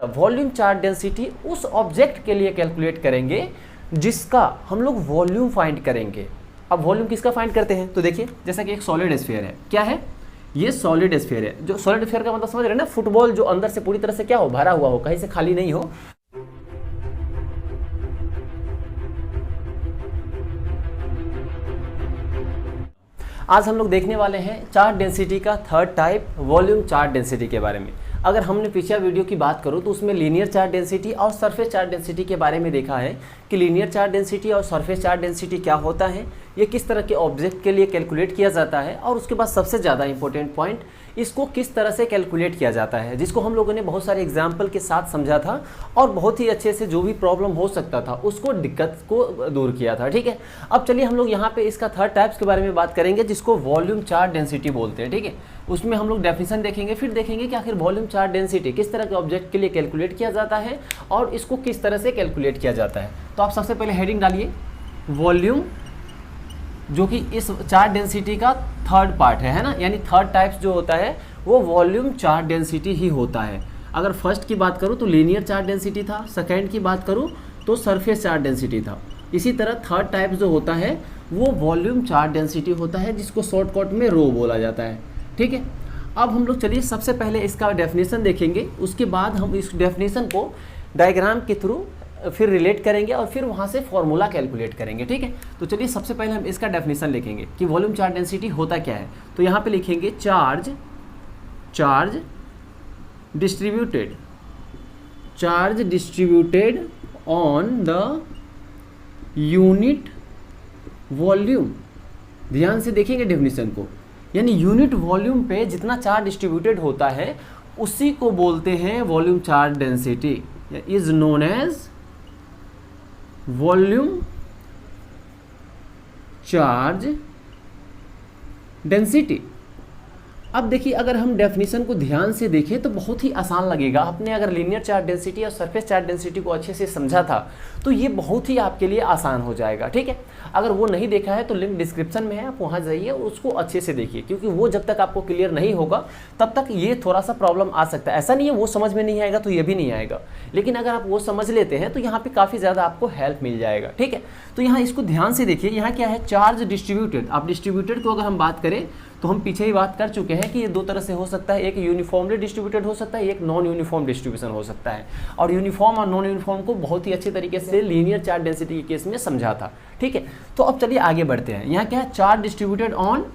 Volume charge density उस object के लिए कैलकुलेट करेंगे जिसका हम लोग वॉल्यूम फाइंड करेंगे। अब वॉल्यूम किसका फाइंड करते हैं तो देखिए, जैसा कि एक सॉलिड स्फीयर है, क्या है ये सॉलिड स्फीयर है। जो सॉलिड स्फीयर का मतलब समझ रहे हैं ना, फुटबॉल जो अंदर से पूरी तरह से क्या हो, भरा हुआ हो, कहीं से खाली नहीं हो। आज हम लोग देखने वाले हैं चार्ज डेंसिटी का third type, volume charge density के बारे में। अगर हमने पिछला वीडियो की बात करूं तो उसमें लीनियर चार्ज डेंसिटी और सरफेस चार्ज डेंसिटी के बारे में देखा है कि लीनियर चार्ज डेंसिटी और सरफेस चार्ज डेंसिटी क्या होता है, ये किस तरह के ऑब्जेक्ट के लिए कैलकुलेट किया जाता है, और उसके बाद सबसे ज़्यादा इंपॉर्टेंट पॉइंट, इसको किस तरह से कैलकुलेट किया जाता है, जिसको हम लोगों ने बहुत सारे एग्जाम्पल के साथ समझा था और बहुत ही अच्छे से जो भी प्रॉब्लम हो सकता था उसको, दिक्कत को दूर किया था। ठीक है, अब चलिए हम लोग यहाँ पे इसका थर्ड टाइप्स के बारे में बात करेंगे जिसको वॉल्यूम चार्ज डेंसिटी बोलते हैं। ठीक है, उसमें हम लोग डेफिनेशन देखेंगे, फिर देखेंगे कि आखिर वॉल्यूम चार्ज डेंसिटी किस तरह के ऑब्जेक्ट के लिए कैलकुलेट किया जाता है और इसको किस तरह से कैलकुलेट किया जाता है। तो आप सबसे पहले हेडिंग डालिए वॉल्यूम, जो कि इस चार्ज डेंसिटी का थर्ड पार्ट है ना, यानी थर्ड टाइप्स जो होता है वो वॉल्यूम चार्ज डेंसिटी ही होता है। अगर फर्स्ट की बात करूँ तो लीनियर चार्ज डेंसिटी था, सेकेंड की बात करूँ तो सरफेस चार्ज डेंसिटी था। इसी तरह थर्ड टाइप जो होता है वो वॉल्यूम चार्ज डेंसिटी होता है, जिसको शॉर्टकट में रो बोला जाता है। ठीक है, अब हम लोग चलिए सबसे पहले इसका डेफिनेशन देखेंगे, उसके बाद हम इस डेफिनेशन को डायग्राम के थ्रू फिर रिलेट करेंगे और फिर वहाँ से फॉर्मूला कैलकुलेट करेंगे। ठीक है, तो चलिए सबसे पहले हम इसका डेफिनेशन लिखेंगे कि वॉल्यूम चार्ज डेंसिटी होता क्या है। तो यहाँ पे लिखेंगे charge distributed on the unit volume. ध्यान से देखेंगे डेफिनेशन को, यानी यूनिट वॉल्यूम पे जितना चार्ज डिस्ट्रीब्यूटेड होता है उसी को बोलते हैं volume charge density, is known as volume charge density. अब देखिए, अगर हम डेफिनेशन को ध्यान से देखें तो बहुत ही आसान लगेगा। आपने अगर लीनियर चार्ज डेंसिटी और सरफेस चार्ज डेंसिटी को अच्छे से समझा था तो ये बहुत ही आपके लिए आसान हो जाएगा। ठीक है, अगर वो नहीं देखा है तो लिंक डिस्क्रिप्शन में है, आप वहाँ जाइए और उसको अच्छे से देखिए, क्योंकि वो जब तक आपको क्लियर नहीं होगा तब तक ये थोड़ा सा प्रॉब्लम आ सकता है। ऐसा नहीं है वो समझ में नहीं आएगा तो ये भी नहीं आएगा, लेकिन अगर आप वो समझ लेते हैं तो यहाँ पे काफ़ी ज़्यादा आपको हेल्प मिल जाएगा। ठीक है, तो यहाँ इसको ध्यान से देखिए, यहाँ क्या है, चार्ज डिस्ट्रीब्यूटेड। आप डिस्ट्रीब्यूटेड को अगर हम बात करें तो हम पीछे ही बात कर चुके हैं कि ये दो तरह से हो सकता है, एक यूनिफॉर्मली डिस्ट्रीब्यूटेड हो सकता है, एक नॉन यूनिफॉर्म डिस्ट्रीब्यूशन हो सकता है। और यूनिफॉर्म और नॉन यूनिफॉर्म को बहुत ही अच्छे तरीके से लीनियर चार्ज डेंसिटी के केस में समझा था। ठीक है, तो अब चलिए आगे बढ़ते हैं। यहाँ क्या है, charge distributed on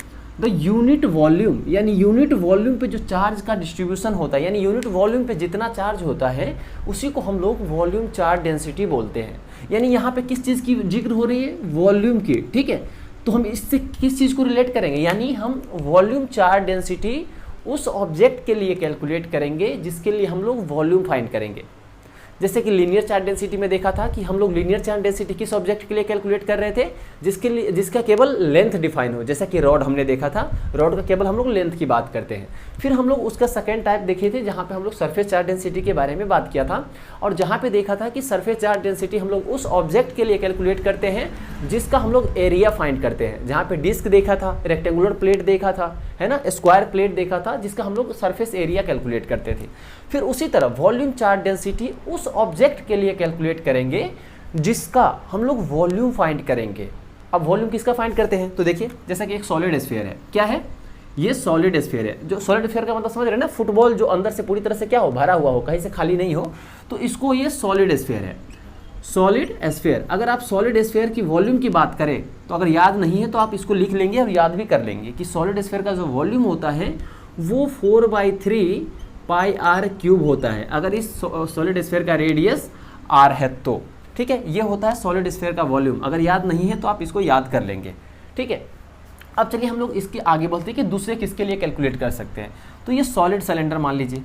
the unit volume, यानी यूनिट वॉल्यूम पे जो चार्ज का डिस्ट्रीब्यूशन होता है, यानी यूनिट वॉल्यूम पे जितना चार्ज होता है उसी को हम लोग वॉल्यूम चार्ज डेंसिटी बोलते हैं। यानी यहाँ पे किस चीज़ की जिक्र हो रही है, वॉल्यूम की। ठीक है, तो हम इससे किस चीज़ को रिलेट करेंगे, यानी हम वॉल्यूम चार्ज डेंसिटी उस ऑब्जेक्ट के लिए कैलकुलेट करेंगे जिसके लिए हम लोग वॉल्यूम फाइंड करेंगे। जैसे कि लीनियर चार्ज डेंसिटी में देखा था कि हम लोग लीनियर चार्ज डेंसिटी किस ऑब्जेक्ट के लिए कैलकुलेट कर रहे थे, जिसका केवल लेंथ डिफाइन हो। जैसा कि रॉड हमने देखा था, रॉड का केवल हम लोग लेंथ की बात करते हैं। फिर हम लोग उसका सेकेंड टाइप देखे थे जहाँ पे हम लोग सरफेस चार्ज डेंसिटी के बारे में बात किया था, और जहाँ पे देखा था कि सरफेस चार्ज डेंसिटी हम लोग उस ऑब्जेक्ट के लिए कैलकुलेट करते हैं जिसका हम लोग एरिया फाइंड करते हैं। जहाँ पे डिस्क देखा था, रेक्टेंगुलर प्लेट देखा था, है ना, स्क्वायर प्लेट देखा था, जिसका हम लोग सरफेस एरिया कैलकुलेट करते थे। फिर उसी तरह वॉल्यूम चार्ज डेंसिटी उस ऑब्जेक्ट के लिए कैलकुलेट करेंगे जिसका हम लोग वॉल्यूम फाइंड करेंगे। अब वॉल्यूम किसका फाइंड करते हैं तो देखिए, जैसा कि एक सॉलिड स्फीयर है, क्या है ये सॉलिड स्फीयर है। जो सॉलिड स्फीयर का मतलब समझ रहे हैं ना, फुटबॉल जो अंदर से पूरी तरह से क्या हो, भरा हुआ हो, कहीं से खाली नहीं हो, तो इसको ये सॉलिड स्फीयर है, सॉलिड स्फीयर। अगर आप सॉलिड स्फीयर की वॉल्यूम की बात करें तो अगर याद नहीं है तो आप इसको लिख लेंगे और याद भी कर लेंगे कि सॉलिड स्फीयर का जो वॉल्यूम होता है वो 4/3 पाई आर क्यूब होता है, अगर इस सॉलिड स्फीयर का रेडियस आर है तो। ठीक है, ये होता है सॉलिड स्फीयर का वॉल्यूम। अगर याद नहीं है तो आप इसको याद कर लेंगे। ठीक है, अब चलिए हम लोग इसके आगे बढ़ते हैं कि दूसरे किसके लिए कैलकुलेट कर सकते हैं। तो ये सॉलिड सिलेंडर मान लीजिए,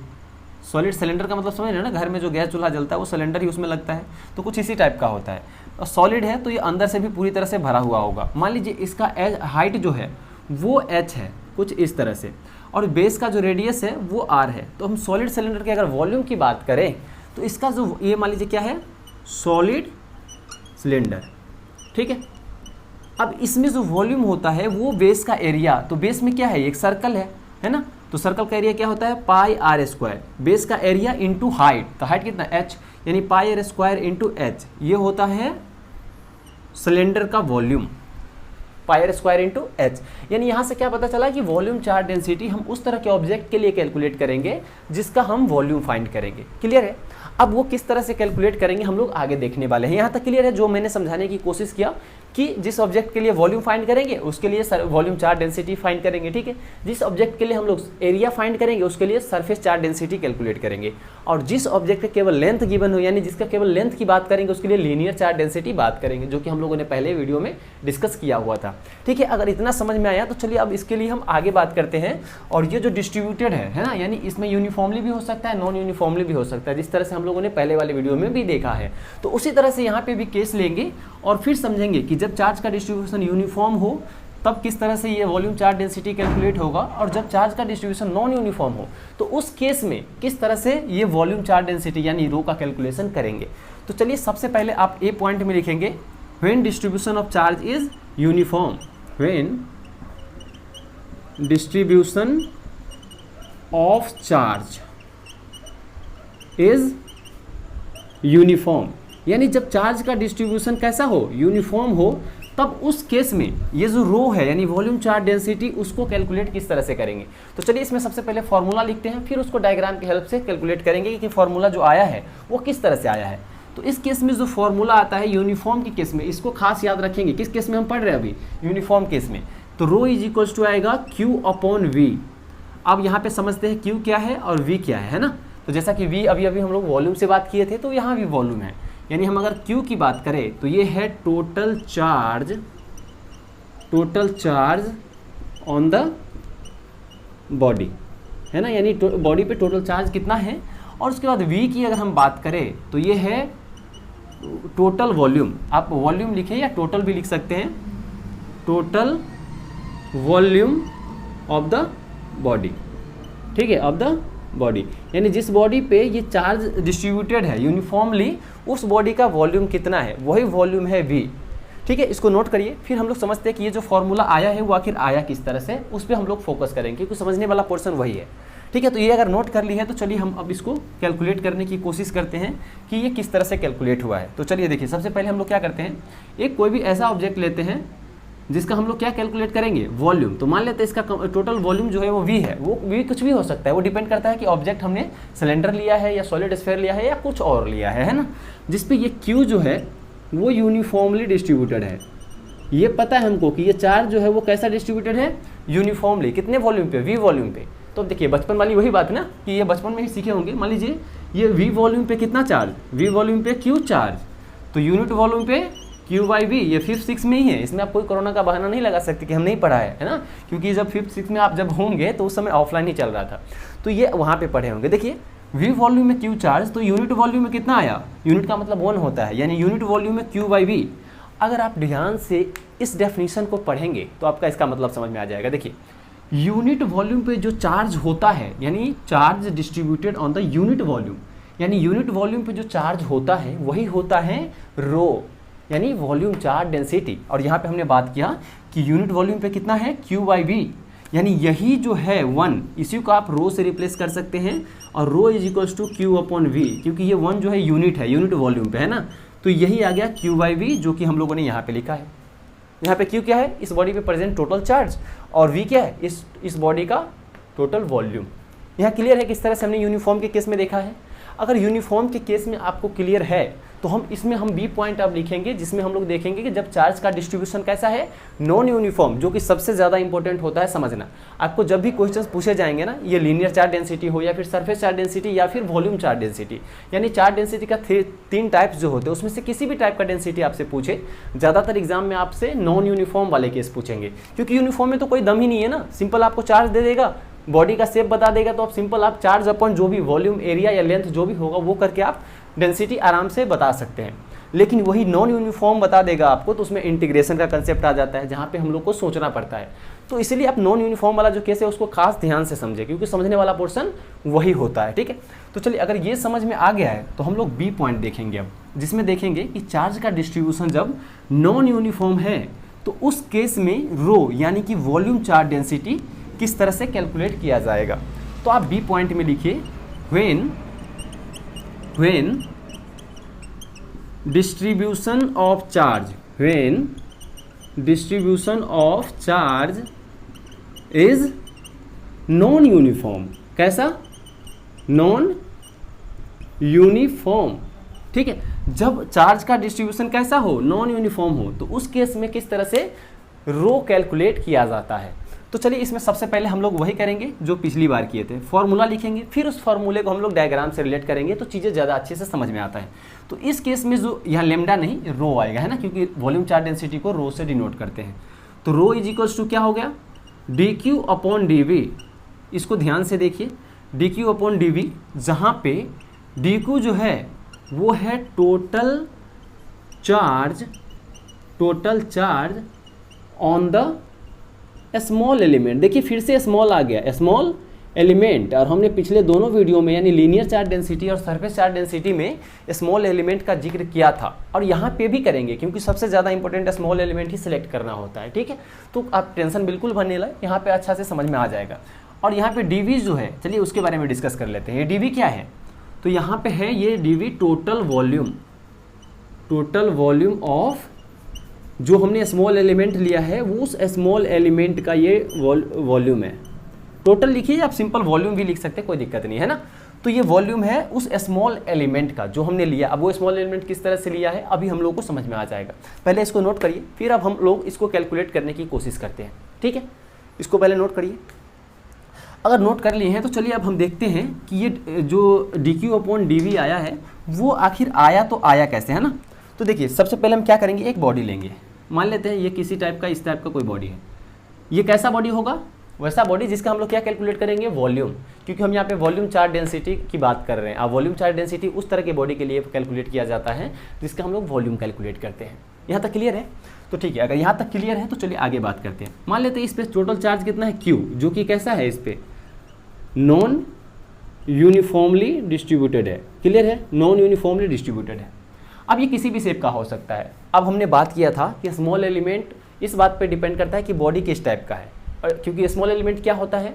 सॉलिड सिलेंडर का मतलब समझ रहे हैं ना, घर में जो गैस चूल्हा जलता है वो सिलेंडर ही उसमें लगता है, तो कुछ इसी टाइप का होता है। और सॉलिड है तो ये अंदर से भी पूरी तरह से भरा हुआ होगा। मान लीजिए इसका हाइट जो है वो h है, कुछ इस तरह से, और बेस का जो रेडियस है वो r है। तो हम सॉलिड सिलेंडर के अगर वॉल्यूम की बात करें तो इसका जो ये मान लीजिए क्या है, सॉलिड सिलेंडर। ठीक है, अब इसमें जो वॉल्यूम होता है वो बेस का एरिया, तो बेस में क्या है, एक सर्कल है ना, तो सर्कल का एरिया क्या होता है पाई आर स्क्वायर, बेस का एरिया इंटू हाइट, तो हाइट कितना h, यानी pi r square into h, ये होता है सिलेंडर का volume, pi r square into h. यानी यहाँ से क्या पता चला कि वॉल्यूम चार्ज डेंसिटी हम उस तरह के ऑब्जेक्ट के लिए कैलकुलेट करेंगे जिसका हम वॉल्यूम फाइंड करेंगे। क्लियर है? अब वो किस तरह से कैलकुलेट करेंगे हम लोग आगे देखने वाले हैं। यहाँ तक क्लियर है? जो मैंने समझाने की कोशिश किया कि जिस ऑब्जेक्ट के लिए वॉल्यूम फाइंड करेंगे उसके लिए वॉल्यूम चार्ज डेंसिटी फाइंड करेंगे, ठीक है। जिस ऑब्जेक्ट के लिए हम लोग एरिया फाइंड करेंगे उसके लिए सरफेस चार्ज डेंसिटी कैलकुलेट करेंगे, और जिस ऑब्जेक्ट का केवल लेंथ गिवन हो यानी जिसका केवल लेंथ की बात करेंगे उसके लिए लीनियर चार्ज डेंसिटी बात करेंगे, जो कि हम लोगों ने पहले वीडियो में डिस्कस किया हुआ था, ठीक है। अगर इतना समझ में आया तो चलिए अब इसके लिए हम आगे बात करते हैं। और ये जो डिस्ट्रीब्यूटेड है ना, यानी इसमें यूनिफॉर्मली भी हो सकता है, नॉन यूनिफॉर्मली भी हो सकता है, जिस तरह से हम लोगों ने पहले वाले वीडियो में भी देखा है। तो उसी तरह से यहाँ पे भी केस लेंगे और फिर समझेंगे कि जब चार्ज का डिस्ट्रीब्यूशन यूनिफॉर्म हो तब किस तरह से ये वॉल्यूम चार्ज डेंसिटी कैलकुलेट होगा, और जब चार्ज का डिस्ट्रीब्यूशन नॉन यूनिफॉर्म हो तो उस केस में किस तरह से ये वॉल्यूम चार्ज डेंसिटी यानी रो का कैलकुलेशन करेंगे। तो चलिए सबसे पहले आप ए पॉइंट में लिखेंगे when distribution of charge is uniform, when distribution of charge is uniform, यानी जब चार्ज का डिस्ट्रीब्यूशन कैसा हो, यूनिफॉर्म हो, तब उस केस में ये जो रो है यानी वॉल्यूम चार्ज डेंसिटी उसको कैलकुलेट किस तरह से करेंगे। तो चलिए इसमें सबसे पहले फॉर्मूला लिखते हैं, फिर उसको डायग्राम की हेल्प से कैलकुलेट करेंगे कि फॉर्मूला जो आया है वो किस तरह से आया है। तो इस केस में जो फॉर्मूला आता है यूनिफॉर्म के केस में, इसको खास याद रखेंगे। किस केस में हम पढ़ रहे हैं अभी? यूनिफॉर्म केस में। तो रो इज इक्वल्स टू आएगा Q अपॉन V। अब यहाँ पे समझते हैं Q क्या है और V क्या है ना। तो जैसा कि V अभी हम लोग वॉल्यूम से बात किए थे, तो यहाँ भी वॉल्यूम है, यानी हम अगर Q की बात करें तो ये है total charge on the body, है ना, यानी बॉडी पे टोटल चार्ज कितना है। और उसके बाद V की अगर हम बात करें तो ये है टोटल वॉल्यूम, आप वॉल्यूम लिखें या टोटल भी लिख सकते हैं, total volume of the body, ठीक है, ऑफ द बॉडी, यानी जिस बॉडी पे ये चार्ज डिस्ट्रीब्यूटेड है यूनिफॉर्मली उस बॉडी का वॉल्यूम कितना है, वही वॉल्यूम है V, ठीक है। इसको नोट करिए, फिर हम लोग समझते हैं कि ये जो फॉर्मूला आया है वो आखिर आया किस तरह से, उस पर हम लोग फोकस करेंगे क्योंकि समझने वाला पोर्शन वही है, ठीक है। तो ये अगर नोट कर ली है तो चलिए हम अब इसको कैलकुलेट करने की कोशिश करते हैं कि ये किस तरह से कैलकुलेट हुआ है। तो चलिए देखिए, सबसे पहले हम लोग क्या करते हैं, एक कोई भी ऐसा ऑब्जेक्ट लेते हैं जिसका हम लोग क्या कैलकुलेट करेंगे, वॉल्यूम। तो मान लेते हैं इसका टोटल वॉल्यूम जो है वो V है, वो V कुछ भी हो सकता है, वो डिपेंड करता है कि ऑब्जेक्ट हमने सिलेंडर लिया है या सॉलिड स्फीयर लिया है या कुछ और लिया है ना, जिसपे ये Q जो है वो यूनिफॉर्मली डिस्ट्रीब्यूटेड है। ये पता है हमको कि ये चार्ज जो है वो कैसा डिस्ट्रीब्यूटेड है, यूनिफॉर्मली, कितने वॉल्यूम पे, V वॉल्यूम पे। तो अब देखिए बचपन वाली वही बात है ना कि ये बचपन में ही सीखे होंगे। मान लीजिए ये V वॉल्यूम पे कितना चार्ज, V वॉल्यूम पे Q चार्ज, तो यूनिट वॉल्यूम पे Q/V, ये 5th 6th में ही है, इसमें आप कोई कोरोना का बहाना नहीं लगा सकते कि हम नहीं पढ़ा है ना, क्योंकि जब 5th 6th में आप जब होंगे तो उस समय ऑफलाइन ही चल रहा था, तो ये वहाँ पे पढ़े होंगे। देखिए V वॉल्यूम में Q चार्ज, तो यूनिट वॉल्यूम में कितना आया, यूनिट का मतलब 1 होता है, यानी यूनिट वॉल्यूम में Q/V। अगर आप ध्यान से इस डेफिनेशन को पढ़ेंगे तो आपका इसका मतलब समझ में आ जाएगा। देखिए यूनिट वॉल्यूम पे जो चार्ज होता है, यानी charge distributed on the unit volume, यानी यूनिट वॉल्यूम पे जो चार्ज होता है वही होता है रो, यानी वॉल्यूम चार्ज डेंसिटी। और यहाँ पे हमने बात किया कि यूनिट वॉल्यूम पे कितना है, Q/V, यानी यही जो है 1, इसी को आप रो से रिप्लेस कर सकते हैं, और rho is equals to Q upon V, क्योंकि ये 1 जो है यूनिट है, यूनिट वॉल्यूम पे है ना, तो यही आ गया Q/V, जो कि हम लोगों ने यहाँ पे लिखा है। यहाँ पे Q क्या है, इस बॉडी पे प्रेजेंट टोटल चार्ज, और V क्या है, इस बॉडी का टोटल वॉल्यूम। यहाँ क्लियर है किस तरह से हमने यूनिफॉर्म के केस में देखा है। अगर यूनिफॉर्म के केस में आपको क्लियर है तो हम इसमें बी पॉइंट अब लिखेंगे, जिसमें हम लोग देखेंगे कि जब चार्ज का डिस्ट्रीब्यूशन कैसा है, नॉन यूनिफॉर्म, जो कि सबसे ज़्यादा इंपॉर्टेंट होता है समझना। आपको जब भी क्वेश्चंस पूछे जाएंगे ना, ये लीनियर चार्ज डेंसिटी हो या फिर सरफेस चार्ज डेंसिटी या फिर वॉल्यूम चार्ज डेंसिटी, यानी चार्ज डेंसिटी का 3 टाइप्स जो होते हैं उसमें से किसी भी टाइप का डेंसिटी आपसे पूछे, ज़्यादातर एग्जाम में आपसे नॉन यूनिफॉर्म वाले केस पूछेंगे, क्योंकि यूनिफॉर्म में तो कोई दम ही नहीं है ना, सिंपल आपको चार्ज दे देगा, बॉडी का शेप बता देगा, तो आप सिंपल आप चार्ज अपॉन जो भी वॉल्यूम एरिया या लेंथ जो भी होगा वो करके आप डेंसिटी आराम से बता सकते हैं। लेकिन वही नॉन यूनिफॉर्म बता देगा आपको, तो उसमें इंटीग्रेशन का कंसेप्ट आ जाता है, जहाँ पे हम लोग को सोचना पड़ता है। तो इसलिए आप नॉन यूनिफॉर्म वाला जो केस है उसको खास ध्यान से समझे, क्योंकि समझने वाला पोर्शन वही होता है, ठीक है। तो चलिए अगर ये समझ में आ गया है तो हम लोग बी पॉइंट देखेंगे अब, जिसमें देखेंगे कि चार्ज का डिस्ट्रीब्यूशन जब नॉन यूनिफॉर्म है तो उस केस में रो यानी कि वॉल्यूम चार्ज डेंसिटी किस तरह से कैलकुलेट किया जाएगा। तो आप बी पॉइंट में लिखिए when distribution of charge, when distribution of charge is non uniform. कैसा? नॉन यूनिफॉर्म, ठीक है। जब चार्ज का डिस्ट्रीब्यूशन कैसा हो? नॉन यूनिफॉर्म हो, तो उस केस में किस तरह से रो कैलकुलेट किया जाता है। तो चलिए इसमें सबसे पहले हम लोग वही करेंगे जो पिछली बार किए थे, फॉर्मूला लिखेंगे, फिर उस फॉर्मूले को हम लोग डायग्राम से रिलेट करेंगे तो चीज़ें ज़्यादा अच्छे से समझ में आता है। तो इस केस में जो यहाँ लेमडा नहीं रो आएगा, है ना, क्योंकि वॉल्यूम चार्ज डेंसिटी को रो से डिनोट करते हैं। तो रो इज इक्वल्स टू क्या हो गया? D Q upon D v. इसको ध्यान से देखिए, d Q upon D v, जहाँ पे डी क्यू जो है वो है total charge on the small element. देखिए फिर से स्मॉल आ गया, स्मॉल एलिमेंट, और हमने पिछले दोनों वीडियो में यानी लीनियर चार्ज डेंसिटी और सरफेस चार्ज डेंसिटी में स्मॉल एलिमेंट का जिक्र किया था, और यहाँ पे भी करेंगे क्योंकि सबसे ज़्यादा इंपॉर्टेंट स्मॉल एलिमेंट ही सिलेक्ट करना होता है, ठीक है। तो आप टेंशन बिल्कुल बनने लगे, यहाँ पे अच्छा से समझ में आ जाएगा। और यहाँ पे डीवी जो है, चलिए उसके बारे में डिस्कस कर लेते हैं। ये डीवी क्या है? तो यहाँ पे है ये डीवी टोटल वॉल्यूम ऑफ जो हमने स्मॉल एलिमेंट लिया है, वो उस स्मॉल एलिमेंट का ये वॉल्यूम है। टोटल लिखिए, आप सिंपल वॉल्यूम भी लिख सकते हैं, कोई दिक्कत नहीं है ना। तो ये वॉल्यूम है उस स्मॉल एलिमेंट का जो हमने लिया। अब वो स्मॉल एलिमेंट किस तरह से लिया है अभी हम लोग को समझ में आ जाएगा। पहले इसको नोट करिए, फिर अब हम लोग इसको कैलकुलेट करने की कोशिश करते हैं, ठीक है। इसको पहले नोट करिए। अगर नोट कर लिए हैं तो चलिए अब हम देखते हैं कि ये जो d Q upon D v आया है वो आखिर आया तो आया कैसे, है ना। तो देखिए सबसे पहले हम क्या करेंगे, एक बॉडी लेंगे, मान लेते हैं ये किसी टाइप का, इस टाइप का कोई बॉडी है। ये कैसा बॉडी होगा? वैसा बॉडी जिसका हम लोग क्या कैलकुलेट करेंगे? वॉल्यूम, क्योंकि हम यहाँ पे वॉल्यूम चार्ज डेंसिटी की बात कर रहे हैं। अब वॉल्यूम चार्ज डेंसिटी उस तरह के बॉडी के लिए कैलकुलेट किया जाता है जिसका हम लोग वॉल्यूम कैलकुलेट करते हैं। यहाँ तक क्लियर है? तो ठीक है, अगर यहाँ तक क्लियर है तो चलिए आगे बात करते हैं। मान लेते हैं इस पर टोटल चार्ज कितना है? Q, जो कि कैसा है? इस पर नॉन यूनिफॉर्मली डिस्ट्रीब्यूटेड है। क्लियर है? नॉन यूनिफॉर्मली डिस्ट्रीब्यूटेड है। अब ये किसी भी शेप का हो सकता है। अब हमने बात किया था कि स्मॉल एलिमेंट इस बात पे डिपेंड करता है कि बॉडी किस टाइप का है, और क्योंकि स्मॉल एलिमेंट क्या होता है?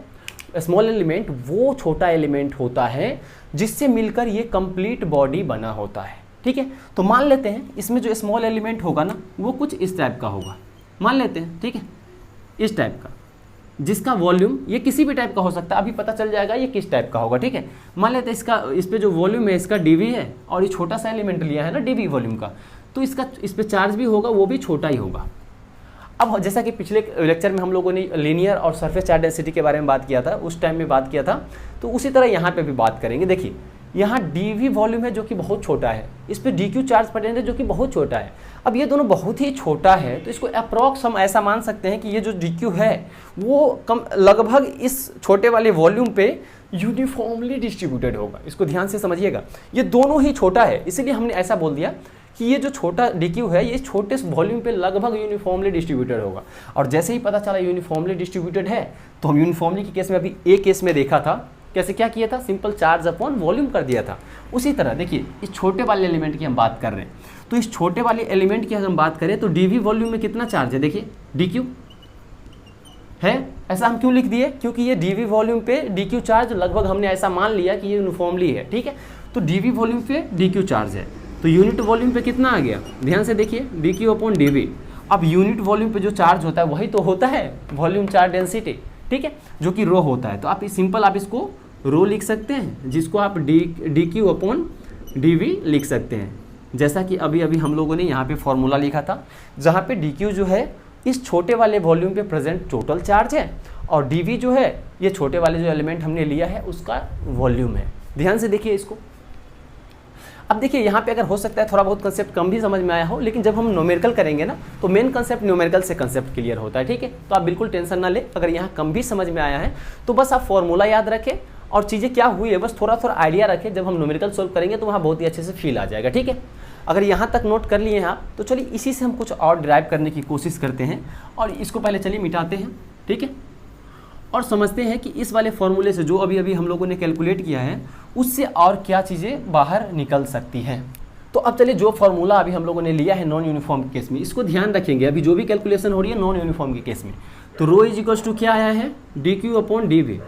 स्मॉल एलिमेंट वो छोटा एलिमेंट होता है जिससे मिलकर ये कंप्लीट बॉडी बना होता है, ठीक है। तो मान लेते हैं इसमें जो स्मॉल एलिमेंट होगा ना वो कुछ इस टाइप का होगा, मान लेते हैं, ठीक है, इस टाइप का, जिसका वॉल्यूम ये किसी भी टाइप का हो सकता है, अभी पता चल जाएगा ये किस टाइप का होगा, ठीक है। मान लेते हैं इसका, इस पे जो वॉल्यूम है इसका डीवी है, और ये छोटा सा एलिमेंट लिया है ना डीवी वॉल्यूम का, तो इसका इस पे चार्ज भी होगा, वो भी छोटा ही होगा। अब जैसा कि पिछले लेक्चर में हम लोगों ने लीनियर और सरफेस चार्ज डेंसिटी के बारे में बात किया था, उस टाइम में बात किया था, तो उसी तरह यहाँ पे भी बात करेंगे। देखिए यहाँ डीवी वॉल्यूम है जो कि बहुत छोटा है, इस पर डी क्यू चार्ज पेटेंट है जो कि बहुत छोटा है। अब ये दोनों बहुत ही छोटा है, तो इसको अप्रॉक्स हम ऐसा मान सकते हैं कि ये जो डी क्यू है वो लगभग इस छोटे वाले वॉल्यूम पे यूनिफॉर्मली डिस्ट्रीब्यूटेड होगा। इसको ध्यान से समझिएगा, ये दोनों ही छोटा है, इसीलिए हमने ऐसा बोल दिया कि ये जो छोटा डी क्यू है ये छोटे वॉल्यूम पे लगभग यूनिफॉर्मली डिस्ट्रीब्यूटेड होगा। और जैसे ही पता चला यूनिफॉर्मली डिस्ट्रीब्यूटेड है तो हम यूनिफॉर्मली के केस में अभी एक केस में देखा था, कैसे क्या किया था, सिंपल चार्ज अपॉन वॉल्यूम कर दिया था। उसी तरह देखिए इस छोटे वाले एलिमेंट की हम बात कर रहे हैं, तो इस छोटे वाले एलिमेंट की अगर हम बात करें तो डीवी वॉल्यूम में कितना चार्ज है, देखिए डी क्यू है। ऐसा हम क्यों लिख दिए? क्योंकि ये डीवी वॉल्यूम पे डी क्यू चार्ज लगभग हमने ऐसा मान लिया कि ये यूनिफॉर्मली है, ठीक है। तो डीवी वॉल्यूम पे डी क्यू चार्ज है, तो यूनिट वॉल्यूम पे कितना आ गया, ध्यान से देखिए, d Q upon D v. अब यूनिट वॉल्यूम पे जो चार्ज होता है वही तो होता है वॉल्यूम चार्ज डेंसिटी, ठीक है, जो कि रो होता है। तो आप सिंपल आप इसको रो लिख सकते हैं, जिसको आप d Q upon D v लिख सकते हैं, जैसा कि अभी अभी हम लोगों ने यहाँ पे फॉर्मूला लिखा था, जहाँ पे डी क्यू जो है इस छोटे वाले वॉल्यूम पे प्रेजेंट टोटल चार्ज है, और डी वी जो है ये छोटे वाले जो एलिमेंट हमने लिया है उसका वॉल्यूम है। ध्यान से देखिए इसको। अब देखिए यहाँ पे अगर हो सकता है थोड़ा बहुत कंसेप्ट कम भी समझ में आया हो, लेकिन जब हम न्यूमेरिकल करेंगे ना तो मेन कंसेप्ट न्यूमेरिकल से कंसेप्ट क्लियर होता है, ठीक है। तो आप बिल्कुल टेंशन ना ले, अगर यहाँ कम भी समझ में आया है तो बस आप फॉर्मूला याद रखें और चीज़ें क्या हुई है बस थोड़ा थोड़ा आइडिया रखें। जब हम न्यूमेरिकल सोल्व करेंगे तो वहाँ बहुत ही अच्छे से फील आ जाएगा, ठीक है। अगर यहाँ तक नोट कर लिए हैं आप तो चलिए इसी से हम कुछ और डिराइव करने की कोशिश करते हैं, और इसको पहले चलिए मिटाते हैं, ठीक है, और समझते हैं कि इस वाले फॉर्मूले से जो अभी अभी हम लोगों ने कैलकुलेट किया है उससे और क्या चीज़ें बाहर निकल सकती हैं। तो अब चलिए जो फॉर्मूला अभी हम लोगों ने लिया है नॉन यूनिफॉर्म के केस में, इसको ध्यान रखेंगे। अभी जो भी कैलकुलेशन हो रही है नॉन यूनिफॉर्म के केस में, तो रो इज इक्वल्स टू क्या आया है, d Q upon D v.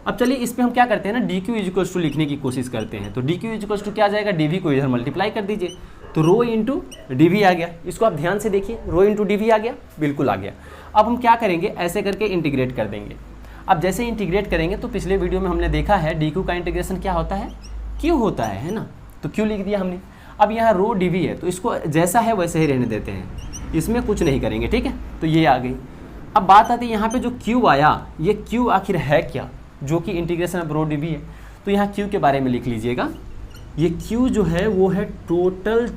अब चलिए इस पे हम क्या करते हैं ना, d q is equals to लिखने की कोशिश करते हैं। तो d q is equals to क्या आ जाएगा, डी वी को इधर मल्टीप्लाई कर दीजिए, तो रो इंटू डी वी आ गया। इसको आप ध्यान से देखिए, रो इंटू डी वी आ गया, बिल्कुल आ गया। अब हम क्या करेंगे, ऐसे करके इंटीग्रेट कर देंगे। अब जैसे इंटीग्रेट करेंगे तो पिछले वीडियो में हमने देखा है डी क्यू का इंटीग्रेशन क्या होता है, क्यू होता है ना, तो क्यू लिख दिया हमने। अब यहाँ रो डी वी है तो इसको जैसा है वैसे ही रहने देते हैं, इसमें कुछ नहीं करेंगे, ठीक है। तो ये आ गई। अब बात आती है यहाँ पे जो क्यू आया, ये क्यू आखिर है क्या, जो कि integration of rho d v है। तो यहाँ क्यू के बारे में लिख लीजिएगा, ये क्यू जो है वो है total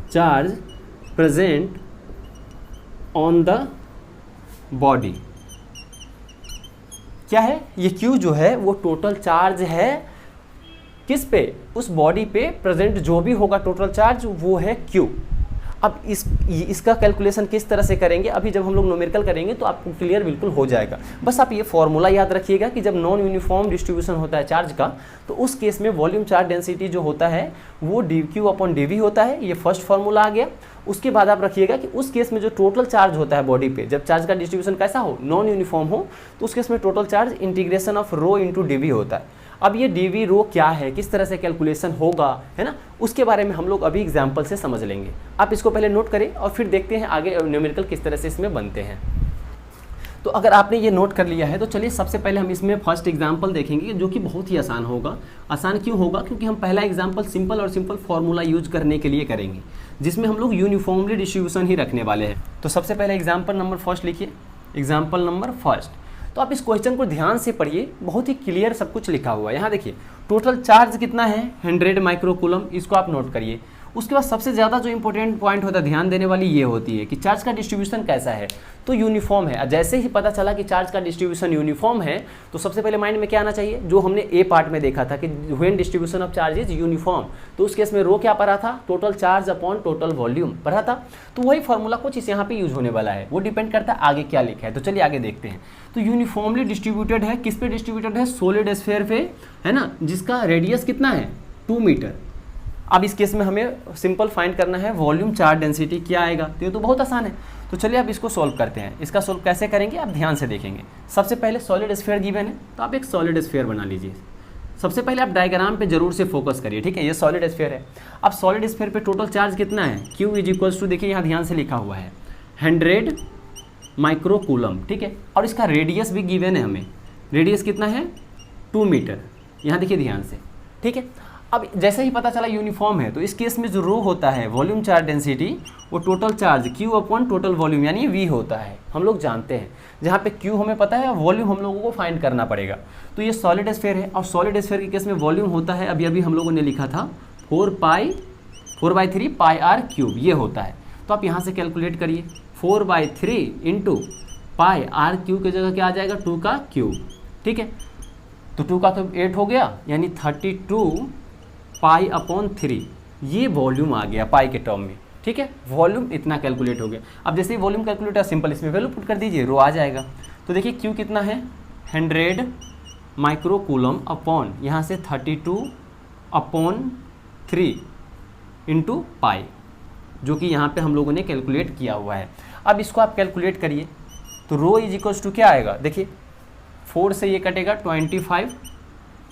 charge present on the body. क्या है ये क्यू जो है वो टोटल चार्ज है किस पे, उस बॉडी पे प्रेजेंट जो भी होगा टोटल चार्ज वो है क्यू। अब इसका कैलकुलेशन किस तरह से करेंगे, अभी जब हम लोग न्यूमेरिकल करेंगे तो आपको क्लियर बिल्कुल हो जाएगा। बस आप ये फॉर्मूला याद रखिएगा कि जब नॉन यूनिफॉर्म डिस्ट्रीब्यूशन होता है चार्ज का, तो उस केस में वॉल्यूम चार्ज डेंसिटी जो होता है वो d Q upon D v होता है। ये फर्स्ट फॉर्मूला आ गया। उसके बाद आप रखिएगा कि उस केस में जो टोटल चार्ज होता है बॉडी पे, जब चार्ज का डिस्ट्रीब्यूशन कैसा हो, नॉन यूनिफॉर्म हो, तो उस केस में total charge integration of rho into d v होता है। अब ये डी वी रो क्या है, किस तरह से कैलकुलेशन होगा, है ना, उसके बारे में हम लोग अभी एग्जाम्पल से समझ लेंगे। आप इसको पहले नोट करें और फिर देखते हैं आगे न्यूमेरिकल किस तरह से इसमें बनते हैं। तो अगर आपने ये नोट कर लिया है तो चलिए सबसे पहले हम इसमें फर्स्ट एग्जाम्पल देखेंगे, जो कि बहुत ही आसान होगा। आसान क्यों होगा, क्योंकि हम पहला एग्जाम्पल सिंपल और सिंपल फॉर्मूला यूज करने के लिए करेंगे, जिसमें हम लोग यूनिफॉर्मली डिस्ट्रीब्यूशन ही रखने वाले हैं। तो सबसे पहले एग्जाम्पल नंबर फर्स्ट लिखिए, एग्जाम्पल नंबर फर्स्ट। तो आप इस क्वेश्चन को ध्यान से पढ़िए, बहुत ही क्लियर सब कुछ लिखा हुआ है। यहाँ देखिए टोटल चार्ज कितना है, 100 माइक्रोकूलम, इसको आप नोट करिए। उसके बाद सबसे ज़्यादा जो इंपॉर्टेंट पॉइंट होता है ध्यान देने वाली ये होती है कि चार्ज का डिस्ट्रीब्यूशन कैसा है, तो यूनिफॉर्म है। जैसे ही पता चला कि चार्ज का डिस्ट्रीब्यूशन यूनिफॉर्म है तो सबसे पहले माइंड में क्या आना चाहिए, जो हमने ए पार्ट में देखा था कि when distribution of charge is uniform, तो उस केस में रो क्या पढ़ा था, total charge upon total volume पढ़ा था। तो वही फॉर्मूला कुछ इस यहाँ पे यूज होने वाला है, वो डिपेंड करता है आगे क्या लिखा है। तो चलिए आगे देखते हैं। तो यूनिफॉर्मली डिस्ट्रीब्यूटेड है, किस पे डिस्ट्रीब्यूटेड है, सॉलिड स्फीयर पे, है ना, जिसका रेडियस कितना है, 2 मीटर। अब इस केस में हमें सिंपल फाइंड करना है वॉल्यूम चार्ज डेंसिटी क्या आएगा, तो ये तो बहुत आसान है। तो चलिए अब इसको सॉल्व करते हैं। इसका सॉल्व कैसे करेंगे आप ध्यान से देखेंगे। सबसे पहले सॉलिड स्फीयर गिवन है, तो आप एक सॉलिड स्फीयर बना लीजिए। सबसे पहले आप डायग्राम पे जरूर से फोकस करिए, ठीक है। ये सॉलिड स्फीयर है। अब सॉलिड स्फीयर पे टोटल चार्ज कितना है, क्यू इज इक्वल्स टू, देखिए यहाँ ध्यान से लिखा हुआ है 100 माइक्रोकूलम, ठीक है। और इसका रेडियस भी गिवन है हमें, रेडियस कितना है, 2 मीटर। यहाँ देखिए ध्यान से, ठीक है। अब जैसे ही पता चला यूनिफॉर्म है, तो इस केस में जो रो होता है वॉल्यूम चार्ज डेंसिटी, वो total charge Q upon total volume यानी वी होता है, हम लोग जानते हैं। जहाँ पे क्यू हमें पता है, वॉल्यूम हम लोगों को फाइंड करना पड़ेगा। तो ये सॉलिड स्फीयर है, और सॉलिड स्फीयर के केस में वॉल्यूम होता है, अभी अभी हम लोगों ने लिखा था 4/3 पाई आर क्यूब, ये होता है। तो आप यहाँ से कैलकुलेट करिए, 4/3 इंटू पाई आर क्यूब की जगह क्या आ जाएगा, 2 का क्यूब, ठीक है। तो 2 का तो 8 हो गया, यानी 32 पाई अपॉन 3, ये वॉल्यूम आ गया पाई के टर्म में, ठीक है। वॉल्यूम इतना कैलकुलेट हो गया। अब जैसे ही वॉल्यूम कैलकुलेटर सिंपल इसमें वैल्यू पुट कर दीजिए, रो आ जाएगा। तो देखिए क्यू कितना है, 100 माइक्रोकूलम अपॉन यहाँ से 32/3 इंटू पाई, जो कि यहाँ पे हम लोगों ने कैलकुलेट किया हुआ है। अब इसको आप कैलकुलेट करिए, तो रो इज इक्वल्स टू क्या आएगा, देखिए 4 से ये कटेगा 25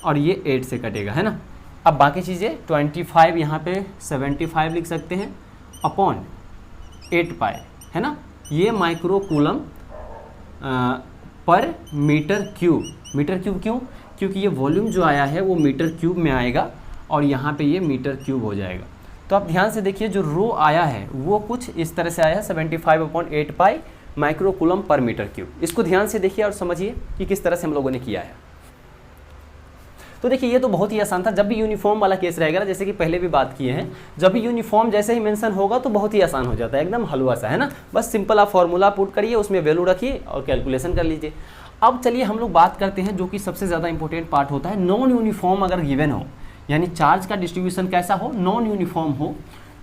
और ये 8 से कटेगा, है ना। अब बाकी चीज़ें 25 यहाँ पे 75 लिख सकते हैं अपॉन 8 पाई, है ना। ये माइक्रोकूलम पर मीटर क्यूब, मीटर क्यूब क्यों, क्योंकि ये वॉल्यूम जो आया है वो मीटर क्यूब में आएगा और यहाँ पे ये मीटर क्यूब हो जाएगा। तो आप ध्यान से देखिए, जो रो आया है वो कुछ इस तरह से आया है 75/8 पाई माइक्रोकूलम पर मीटर क्यूब। इसको ध्यान से देखिए और समझिए कि किस तरह से हम लोगों ने किया है। तो देखिए ये तो बहुत ही आसान था। जब भी यूनिफॉर्म वाला केस रहेगा ना, जैसे कि पहले भी बात किए हैं, जब भी यूनिफॉर्म जैसे ही मेंशन होगा तो बहुत ही आसान हो जाता है, एकदम हलवा सा, है ना। बस सिंपल आप फॉर्मूला पुट करिए, उसमें वैल्यू रखिए और कैलकुलेशन कर लीजिए। अब चलिए हम लोग बात करते हैं जो कि सबसे ज़्यादा इंपॉर्टेंट पार्ट होता है, नॉन यूनिफॉर्म अगर गिवन हो, यानी चार्ज का डिस्ट्रीब्यूशन कैसा हो, नॉन यूनिफॉर्म हो,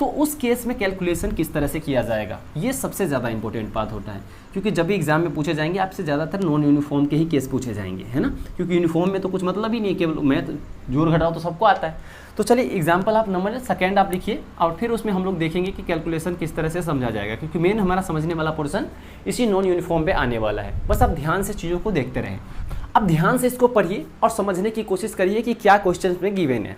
तो उस केस में कैलकुलेशन किस तरह से किया जाएगा, ये सबसे ज़्यादा इंपॉर्टेंट बात होता है, क्योंकि जब भी एग्जाम में पूछे जाएंगे आपसे ज़्यादातर नॉन यूनिफॉर्म के ही केस पूछे जाएंगे, है ना, क्योंकि यूनिफॉर्म में तो कुछ मतलब ही नहीं है, केवल मैथ जोड़ घटाओ तो सबको आता है। तो चलिए एग्जाम्पल आप नंबर सेकेंड आप लिखिए और फिर उसमें हम लोग देखेंगे कि कैलकुलेशन किस तरह से समझा जाएगा, क्योंकि मेन हमारा समझने वाला पोर्शन इसी नॉन यूनिफॉर्म पे आने वाला है। बस आप ध्यान से चीज़ों को देखते रहें। अब ध्यान से इसको पढ़िए और समझने की कोशिश करिए कि क्या क्वेश्चन में गिवन है।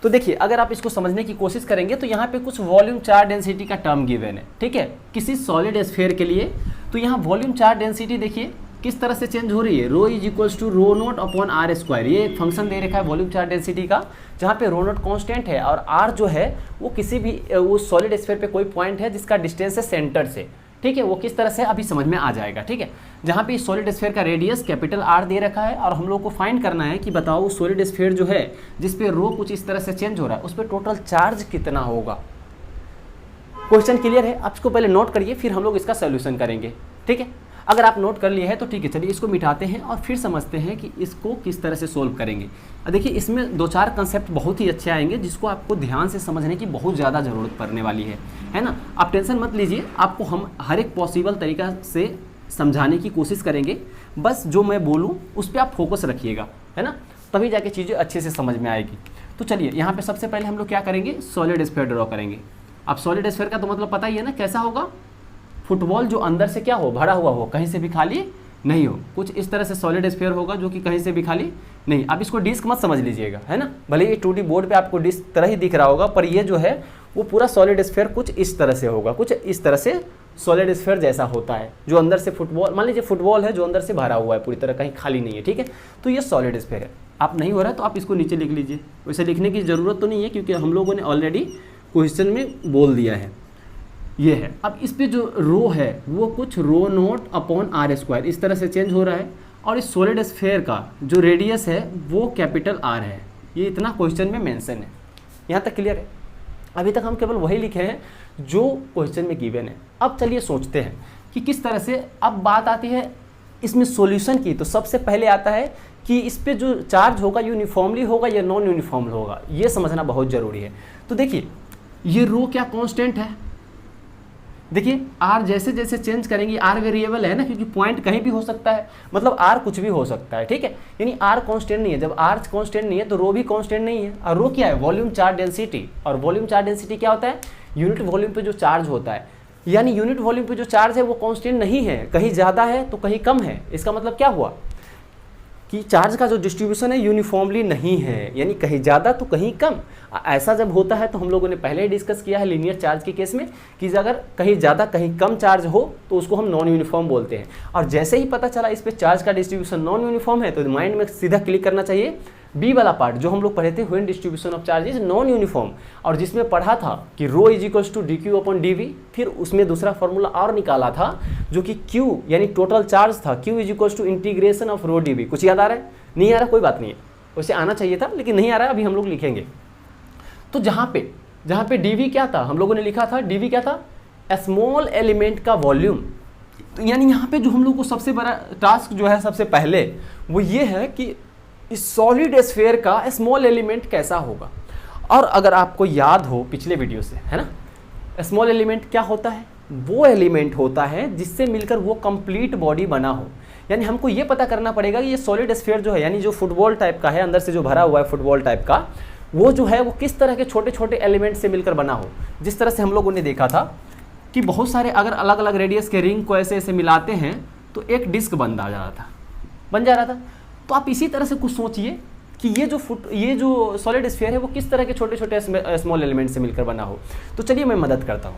तो देखिए अगर आप इसको समझने की कोशिश करेंगे तो यहाँ पे कुछ वॉल्यूम चार्ज डेंसिटी का टर्म गिवन है, ठीक है, किसी सॉलिड स्फीयर के लिए। तो यहाँ वॉल्यूम चार्ज डेंसिटी देखिए किस तरह से चेंज हो रही है, rho is equals to rho not upon R square. ये एक फंक्शन दे रखा है वॉल्यूम चार्ज डेंसिटी का, जहाँ पे रो नोट कॉन्स्टेंट है और आर जो है वो किसी भी उस सॉलिड स्फीयर पे कोई पॉइंट है जिसका डिस्टेंस है सेंटर से, ठीक है, वो किस तरह से अभी समझ में आ जाएगा, ठीक है। जहाँ पे सॉलिड स्फीयर का रेडियस कैपिटल आर दे रखा है और हम लोग को फाइंड करना है कि बताओ सॉलिड स्फीयर जो है जिस पे रो कुछ इस तरह से चेंज हो रहा है उस पर टोटल चार्ज कितना होगा। क्वेश्चन क्लियर है, आप इसको पहले नोट करिए फिर हम लोग इसका सोल्यूशन करेंगे, ठीक है। अगर आप नोट कर लिए हैं तो ठीक है, चलिए इसको मिटाते हैं और फिर समझते हैं कि इसको किस तरह से सोल्व करेंगे। देखिए इसमें 2-4 कंसेप्ट बहुत ही अच्छे आएंगे जिसको आपको ध्यान से समझने की बहुत ज़्यादा ज़रूरत पड़ने वाली है ना। आप टेंशन मत लीजिए, आपको हम हर एक पॉसिबल तरीका से समझाने की कोशिश करेंगे, बस जो मैं बोलूँ उस पर आप फोकस रखिएगा, है ना, तभी जाके चीज़ें अच्छे से समझ में आएगी। तो चलिए यहाँ पे सबसे पहले हम लोग क्या करेंगे, सॉलिड स्फीयर ड्रॉ करेंगे। अब सॉलिड स्फीयर का तो मतलब पता ही है ना कैसा होगा, फुटबॉल जो अंदर से क्या हो, भरा हुआ हो, कहीं से भी खाली नहीं हो, कुछ इस तरह से सॉलिड स्फीयर होगा जो कि कहीं से भी खाली नहीं। अब इसको डिस्क मत समझ लीजिएगा, है ना, भले ये 2D बोर्ड पे आपको डिस्क तरह ही दिख रहा होगा, पर ये जो है वो पूरा सॉलिड स्फीयर कुछ इस तरह से होगा, कुछ इस तरह से सॉलिड स्फीयर जैसा होता है जो अंदर से फुटबॉल, मान लीजिए फुटबॉल है जो अंदर से भरा हुआ है पूरी तरह, कहीं खाली नहीं है, ठीक है। तो ये सॉलिड स्फीयर है। आप नहीं हो रहा है तो आप इसको नीचे लिख लीजिए, वैसे लिखने की ज़रूरत तो नहीं है क्योंकि हम लोगों ने ऑलरेडी क्वेश्चन में बोल दिया है, ये है। अब इस पे जो रो है वो कुछ रो नोट अपॉन आर स्क्वायर इस तरह से चेंज हो रहा है, और इस सॉलिड स्फीयर का जो रेडियस है वो कैपिटल आर है। ये इतना क्वेश्चन में मेंशन है, यहाँ तक क्लियर है। अभी तक हम केवल वही लिखे हैं जो क्वेश्चन में गिवन है। अब चलिए सोचते हैं कि किस तरह से, अब बात आती है इसमें सॉल्यूशन की। तो सबसे पहले आता है कि इस पे जो चार्ज होगा यूनिफॉर्मली होगा या नॉन यूनिफॉर्म होगा, ये समझना बहुत ज़रूरी है। तो देखिए ये रो क्या कांस्टेंट है, देखिए आर जैसे जैसे चेंज करेंगे, आर वेरिएबल है ना, क्योंकि पॉइंट कहीं भी हो सकता है, मतलब आर कुछ भी हो सकता है, ठीक है, यानी आर कांस्टेंट नहीं है। जब आर कांस्टेंट नहीं है तो रो भी कांस्टेंट नहीं है। और रो क्या है, वॉल्यूम चार्ज डेंसिटी, और वॉल्यूम चार्ज डेंसिटी क्या होता है, यूनिट वॉल्यूम पे जो चार्ज होता है, यानी यूनिट वॉल्यूम पे जो चार्ज है वो कांस्टेंट नहीं है, कहीं ज़्यादा है तो कहीं कम है। इसका मतलब क्या हुआ कि चार्ज का जो डिस्ट्रीब्यूशन है यूनिफॉर्मली नहीं है, यानी कहीं ज़्यादा तो कहीं कम। ऐसा जब होता है तो हम लोगों ने पहले ही डिस्कस किया है लीनियर चार्ज के केस में कि अगर कहीं ज़्यादा कहीं कम चार्ज हो तो उसको हम नॉन यूनिफॉर्म बोलते हैं। और जैसे ही पता चला इस पर चार्ज का डिस्ट्रीब्यूशन नॉन यूनिफॉर्म है तो माइंड में सीधा क्लिक करना चाहिए बी वाला पार्ट जो हम लोग पढ़े थे, when distribution of charge is non uniform, और जिसमें पढ़ा था कि rho is equals to D Q upon D V. फिर उसमें दूसरा फॉर्मूला और निकाला था जो कि क्यू यानी टोटल चार्ज था, q is equals to integration of rho d v. कुछ याद आ रहा है, नहीं आ रहा कोई बात नहीं है, वैसे आना चाहिए था लेकिन नहीं आ रहा है, अभी हम लोग लिखेंगे। तो जहाँ पे डी वी क्या था, हम लोगों ने लिखा था डी वी क्या था, स्मॉल एलिमेंट का वॉल्यूम। तो यानी यहाँ पे जो हम लोग को सबसे बड़ा टास्क जो है सबसे पहले वो ये है कि इस सॉलिड स्फीयर का स्मॉल एलिमेंट कैसा होगा। और अगर आपको याद हो पिछले वीडियो से, है ना, स्मॉल एलिमेंट क्या होता है, वो एलिमेंट होता है जिससे मिलकर वो कंप्लीट बॉडी बना हो। यानी हमको ये पता करना पड़ेगा कि ये सॉलिड स्फीयर जो है, यानी जो फुटबॉल टाइप का है, अंदर से जो भरा हुआ है फुटबॉल टाइप का, वो जो है वो किस तरह के छोटे छोटे एलिमेंट से मिलकर बना हो। जिस तरह से हम लोगों ने देखा था कि बहुत सारे अगर अलग अलग रेडियस के रिंग को ऐसे ऐसे मिलाते हैं तो एक डिस्क बन जा रहा था। तो आप इसी तरह से कुछ सोचिए कि ये जो सॉलिड स्फीयर है वो किस तरह के छोटे छोटे स्मॉल एलिमेंट से मिलकर बना हो। तो चलिए मैं मदद करता हूँ।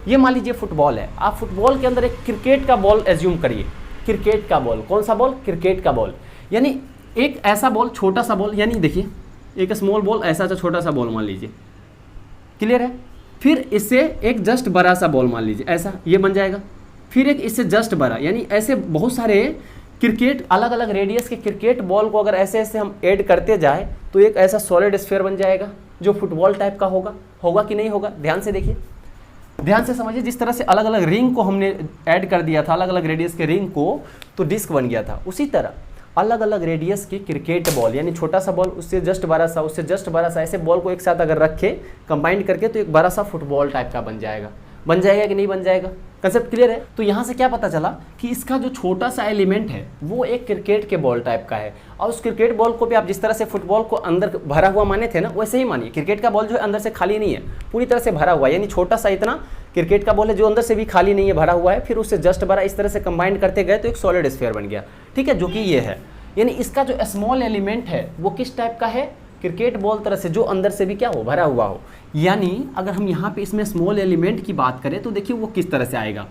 ये मान लीजिए फुटबॉल है, आप फुटबॉल के अंदर एक क्रिकेट का बॉल एज्यूम करिए। क्रिकेट का बॉल, कौन सा बॉल, क्रिकेट का बॉल, यानी एक ऐसा बॉल, छोटा सा बॉल, यानी देखिए एक स्मॉल बॉल, ऐसा सा छोटा सा बॉल मान लीजिए, क्लियर है। फिर इससे एक जस्ट बड़ा सा बॉल मान लीजिए, ऐसा ये बन जाएगा। फिर एक इससे जस्ट बड़ा, यानी ऐसे बहुत सारे क्रिकेट अलग अलग रेडियस के क्रिकेट बॉल को अगर ऐसे ऐसे हम ऐड करते जाए तो एक ऐसा सॉलिड स्फीयर बन जाएगा जो फुटबॉल टाइप का होगा कि नहीं होगा। ध्यान से देखिए, ध्यान से समझिए। जिस तरह से अलग अलग रिंग को हमने ऐड कर दिया था, अलग अलग रेडियस के रिंग को, तो डिस्क बन गया था। उसी तरह अलग अलग रेडियस की क्रिकेट बॉल, यानी छोटा सा बॉल, उससे जस्ट बड़ा सा, उससे जस्ट बड़ा सा, ऐसे बॉल को एक साथ अगर रखे कंबाइन करके तो एक बड़ा सा फुटबॉल टाइप का बन जाएगा कि नहीं बन जाएगा? कंसेप्ट क्लियर है? तो यहाँ से क्या पता चला कि इसका जो छोटा सा एलिमेंट है वो एक क्रिकेट के बॉल टाइप का है, और उस क्रिकेट बॉल को भी आप जिस तरह से फुटबॉल को अंदर भरा हुआ माने थे ना, वैसे ही मानिए क्रिकेट का बॉल जो है अंदर से खाली नहीं है, पूरी तरह से भरा हुआ है, यानी छोटा सा इतना क्रिकेट का बॉल है जो अंदर से भी खाली नहीं है, भरा हुआ है, फिर उससे जस्ट बड़ा इस तरह से कंबाइन करते गए तो एक सॉलिड स्फीयर बन गया, ठीक है, जो कि ये है। यानी इसका जो स्मॉल एलिमेंट है वो किस टाइप का है? क्रिकेट बॉल तरह से, जो अंदर से भी क्या हो, भरा हुआ हो। यानी अगर हम यहाँ पे इसमें स्मॉल एलिमेंट की बात करें तो देखिए वो किस तरह से आएगा।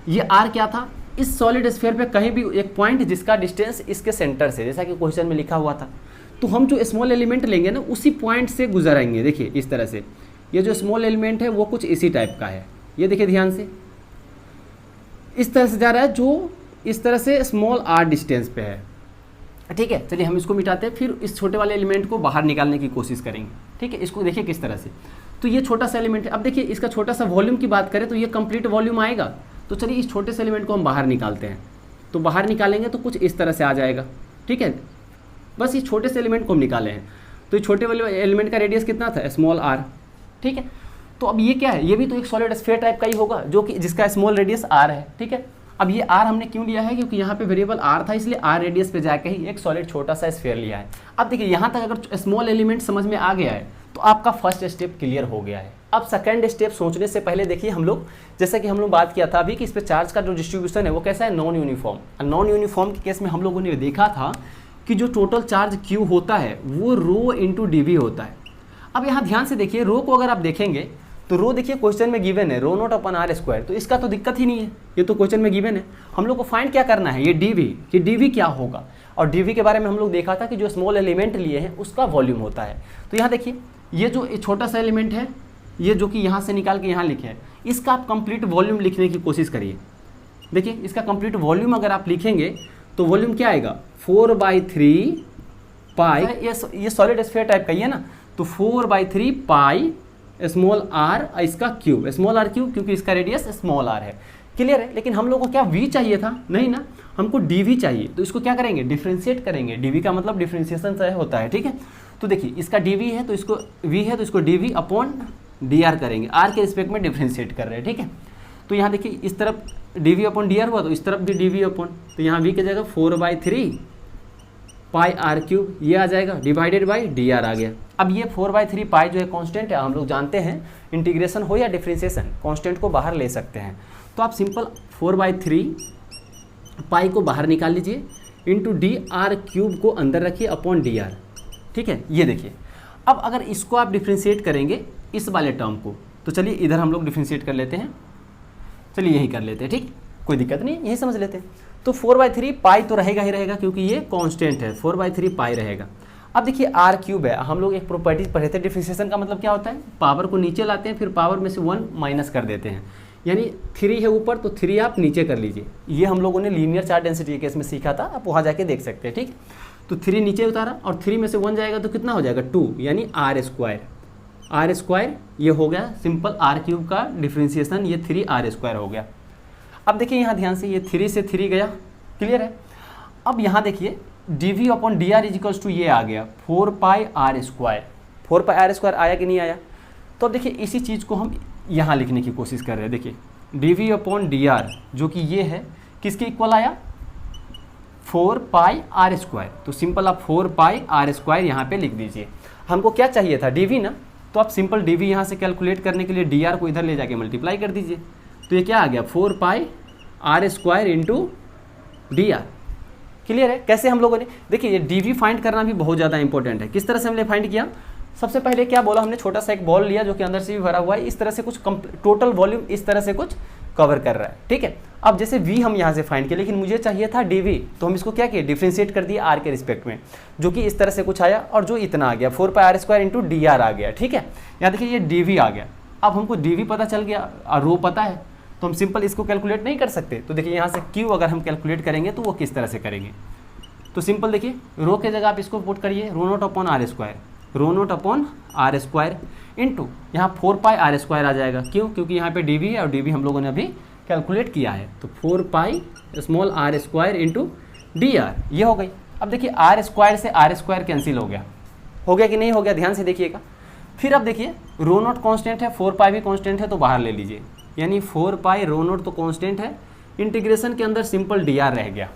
ये आर क्या था? इस सॉलिड स्फीयर पे कहीं भी एक पॉइंट जिसका डिस्टेंस इसके सेंटर से, जैसा कि क्वेश्चन में लिखा हुआ था, तो हम जो स्मॉल एलिमेंट लेंगे ना उसी पॉइंट से गुजरेंगे। देखिए इस तरह से ये जो स्मॉल एलिमेंट है वो कुछ इसी टाइप का है, ये देखिए ध्यान से इस तरह से जा रहा है, जो इस तरह से स्मॉल आर डिस्टेंस पे है, ठीक है। चलिए हम इसको मिटाते हैं, फिर इस छोटे वाले एलिमेंट को बाहर निकालने की कोशिश करेंगे, ठीक है। इसको देखिए किस तरह से, तो ये छोटा सा एलिमेंट है। अब देखिए इसका छोटा सा वॉल्यूम की बात करें तो ये कंप्लीट वॉल्यूम आएगा, तो चलिए इस छोटे से एलिमेंट को हम बाहर निकालते हैं, तो बाहर निकालेंगे तो कुछ इस तरह से आ जाएगा, ठीक है। बस इस छोटे से एलिमेंट को हम निकाले हैं, तो इस छोटे वाले एलिमेंट का रेडियस कितना था? स्मॉल आर, ठीक है। तो अब ये क्या है? ये भी तो एक सॉलिड स्फीयर टाइप का ही होगा, जो कि जिसका स्मॉल रेडियस आर है, ठीक है। अब ये आर हमने क्यों लिया है? क्योंकि यहाँ पे वेरिएबल आर था, इसलिए आर रेडियस पे जाके ही एक सॉलिड छोटा सा स्फीयर लिया है। अब देखिए यहाँ तक अगर स्मॉल एलिमेंट समझ में आ गया है तो आपका फर्स्ट स्टेप क्लियर हो गया है। अब सेकंड स्टेप सोचने से पहले देखिए हम लोग, जैसा कि हम लोग बात किया था अभी कि इस पे चार्ज का जो डिस्ट्रीब्यूशन है वो कैसा है? Non uniform. नॉन यूनिफॉर्म के केस में हम लोगों ने देखा था कि जो टोटल चार्ज क्यू होता है वो रो इंटू डी होता है। अब यहाँ ध्यान से देखिए, रो को अगर आप देखेंगे तो रो देखिए क्वेश्चन में गिवन है रो नॉट अपन आर स्क्वायर, तो इसका तो दिक्कत ही नहीं है, ये तो क्वेश्चन में गिवन है। हम लोग को फाइंड क्या करना है? ये डीवी, कि डीवी क्या होगा। और डीवी के बारे में हम लोग देखा था कि जो स्मॉल एलिमेंट लिए हैं उसका वॉल्यूम होता है। तो यहाँ देखिए ये जो छोटा सा एलिमेंट है, ये जो कि यहाँ से निकाल के यहाँ लिखे है, इसका आप कंप्लीट वॉल्यूम लिखने की कोशिश करिए। देखिए इसका कंप्लीट वॉल्यूम अगर आप लिखेंगे तो वॉल्यूम क्या आएगा? 4/3 पाई, ये सॉलिड स्फीयर टाइप का ही है ना, तो 4/3 पाई स्मॉल आर, इसका क्यूब, स्मॉल आर क्यूब, क्योंकि इसका रेडियस स्मॉल आर है। क्लियर है? लेकिन हम लोगों को क्या वी चाहिए था? नहीं ना, हमको डीवी चाहिए। तो इसको क्या करेंगे? डिफ्रेंशिएट करेंगे। डीवी का मतलब डिफ्रेंशिएशन से होता है, ठीक है। तो देखिए इसका डीवी है तो इसको वी है तो इसको डीवी अपॉन डी आर करेंगे, आर के रिस्पेक्ट में डिफ्रेंशिएट कर रहे हैं, ठीक है। तो यहाँ देखिए इस तरफ डीवी अपॉन डी आर हुआ तो इस तरफ भी डीवी अपॉन, तो यहाँ वी की जगह 4/3 पाई आर क्यूब ये आ जाएगा, डिवाइडेड बाई डी आर आ गया। अब ये 4/3 पाई जो है कांस्टेंट है, हम लोग जानते हैं इंटीग्रेशन हो या डिफरेंशिएशन कांस्टेंट को बाहर ले सकते हैं। तो आप सिंपल 4/3 पाई को बाहर निकाल लीजिए, इंटू डी आर क्यूब को अंदर रखिए अपॉन डी आर, ठीक है। ये देखिए अब अगर इसको आप डिफ्रेंशिएट करेंगे इस वाले टर्म को, तो चलिए इधर हम लोग डिफ्रेंशिएट कर लेते हैं, चलिए यही कर लेते हैं, ठीक, कोई दिक्कत नहीं, यही समझ लेते हैं। तो 4/3 पाई तो रहेगा ही रहेगा क्योंकि ये कांस्टेंट है, 4/3 पाई रहेगा। अब देखिए आर क्यूब है, हम लोग एक प्रॉपर्टी पढ़े थे डिफरेंशिएशन का मतलब क्या होता है? पावर को नीचे लाते हैं फिर पावर में से 1 माइनस कर देते हैं, यानी 3 है ऊपर तो 3 आप नीचे कर लीजिए। ये हम लोगों ने लीनियर चार्ज डेंसिटी के केस में सीखा था, आप वहाँ जाके देख सकते हैं, ठीक। तो 3 नीचे उतारा और 3 में से 1 जाएगा तो कितना हो जाएगा? 2, यानी आर स्क्वायर ये हो गया सिंपल आर क्यूब का डिफरेंशिएशन, ये 3 आर स्क्वायर हो गया। अब देखिए यहाँ ध्यान से ये 3 से 3 गया, क्लियर है। अब यहाँ देखिए d upon d r is equals to ये आ गया 4 आर स्क्वायर आया कि नहीं आया? तो अब देखिए इसी चीज़ को हम यहाँ लिखने की कोशिश कर रहे हैं। देखिए डी अपॉन डी आर जो कि ये है किसके इक्वल आया? 4 आर स्क्वायर। तो सिंपल आप 4 आर स्क्वायर यहाँ पे लिख दीजिए। हमको क्या चाहिए था? डी ना, तो आप सिंपल डी यहाँ से कैलकुलेट करने के लिए डी आर को इधर ले जाके मल्टीप्लाई कर दीजिए। तो ये क्या आ गया? 4 r square into d r. Clear है? कैसे हम लोगों ने देखिए ये डी फाइंड करना भी बहुत ज़्यादा इंपॉर्टेंट है। किस तरह से हमने फाइंड किया? सबसे पहले क्या बोला हमने? छोटा सा एक बॉल लिया जो कि अंदर से भी भरा हुआ है, इस तरह से कुछ टोटल वॉल्यूम इस तरह से कुछ कवर कर रहा है, ठीक है। अब जैसे v हम यहाँ से फाइंड किए, लेकिन मुझे चाहिए था dv, तो हम इसको क्या किए? डिफ्रेंशिएट कर दिए r के रिस्पेक्ट में, जो कि इस तरह से कुछ आया और जो इतना आ गया 4 स्क्वायर इंटू डी आर आ गया, ठीक है। यहाँ देखिए ये dv आ गया। अब हमको dv पता चल गया और रो पता है, तो हम सिंपल इसको कैलकुलेट नहीं कर सकते। तो देखिए यहाँ से q अगर हम कैलकुलेट करेंगे तो वो किस तरह से करेंगे? तो सिंपल देखिए रो के जगह आप इसको पुट करिए rho not upon R square into यहाँ 4 आर स्क्वायर आ जाएगा। क्यों? क्योंकि यहाँ पे dv है और dv हम लोगों ने अभी कैलकुलेट किया है। तो 4 small r square into d r ये हो गई। अब देखिए आर स्क्वायर से आर स्क्वायर कैंसिल हो गया कि नहीं हो गया, ध्यान से देखिएगा। फिर अब देखिए रो नोट कॉन्स्टेंट है, 4 पाई भी कॉन्स्टेंट है, तो बाहर ले लीजिए, यानी 4 पाई रो नोट तो कॉन्स्टेंट है, इंटीग्रेशन के अंदर सिंपल डी आर रह गया।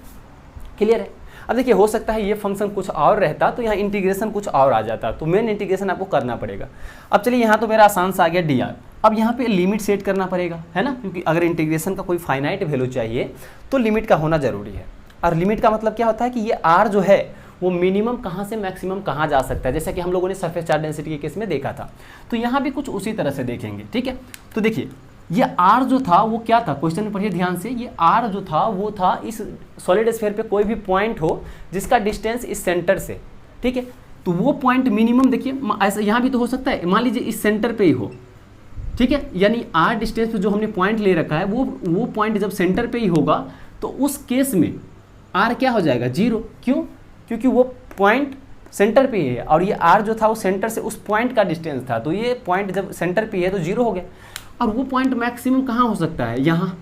क्लियर है। अब देखिए हो सकता है ये फंक्शन कुछ और रहता तो यहाँ इंटीग्रेशन कुछ और आ जाता, तो मेन इंटीग्रेशन आपको करना पड़ेगा। अब चलिए यहाँ तो मेरा आसान सा आ गया डी आर। अब यहाँ पे लिमिट सेट करना पड़ेगा, है ना, क्योंकि अगर इंटीग्रेशन का कोई फाइनाइट वैल्यू चाहिए तो लिमिट का होना जरूरी है। और लिमिट का मतलब क्या होता है कि ये आर जो है वो मिनिमम कहाँ से मैक्सिमम कहाँ जा सकता है, जैसा कि हम लोगों ने सरफेस चार्ज डेंसिटी के केस में देखा था। तो यहाँ भी कुछ उसी तरह से देखेंगे, ठीक है। तो देखिए ये आर जो था वो क्या था, क्वेश्चन में पढ़िए ध्यान से। ये आर जो था वो था इस सॉलिड स्फीयर पे कोई भी पॉइंट हो जिसका डिस्टेंस इस सेंटर से, ठीक है, तो वो पॉइंट मिनिमम देखिए ऐसा यहाँ भी तो हो सकता है, मान लीजिए इस सेंटर पे ही हो, ठीक है, यानी आर डिस्टेंस पे जो हमने पॉइंट ले रखा है वो पॉइंट जब सेंटर पे ही होगा तो उस केस में आर क्या हो जाएगा, 0। क्यों? क्योंकि वो पॉइंट सेंटर पे ही है और ये आर जो था वो सेंटर से उस पॉइंट का डिस्टेंस था, तो ये पॉइंट जब सेंटर पे है तो 0 हो गया। और वो पॉइंट मैक्सिमम कहाँ हो सकता है, यहाँ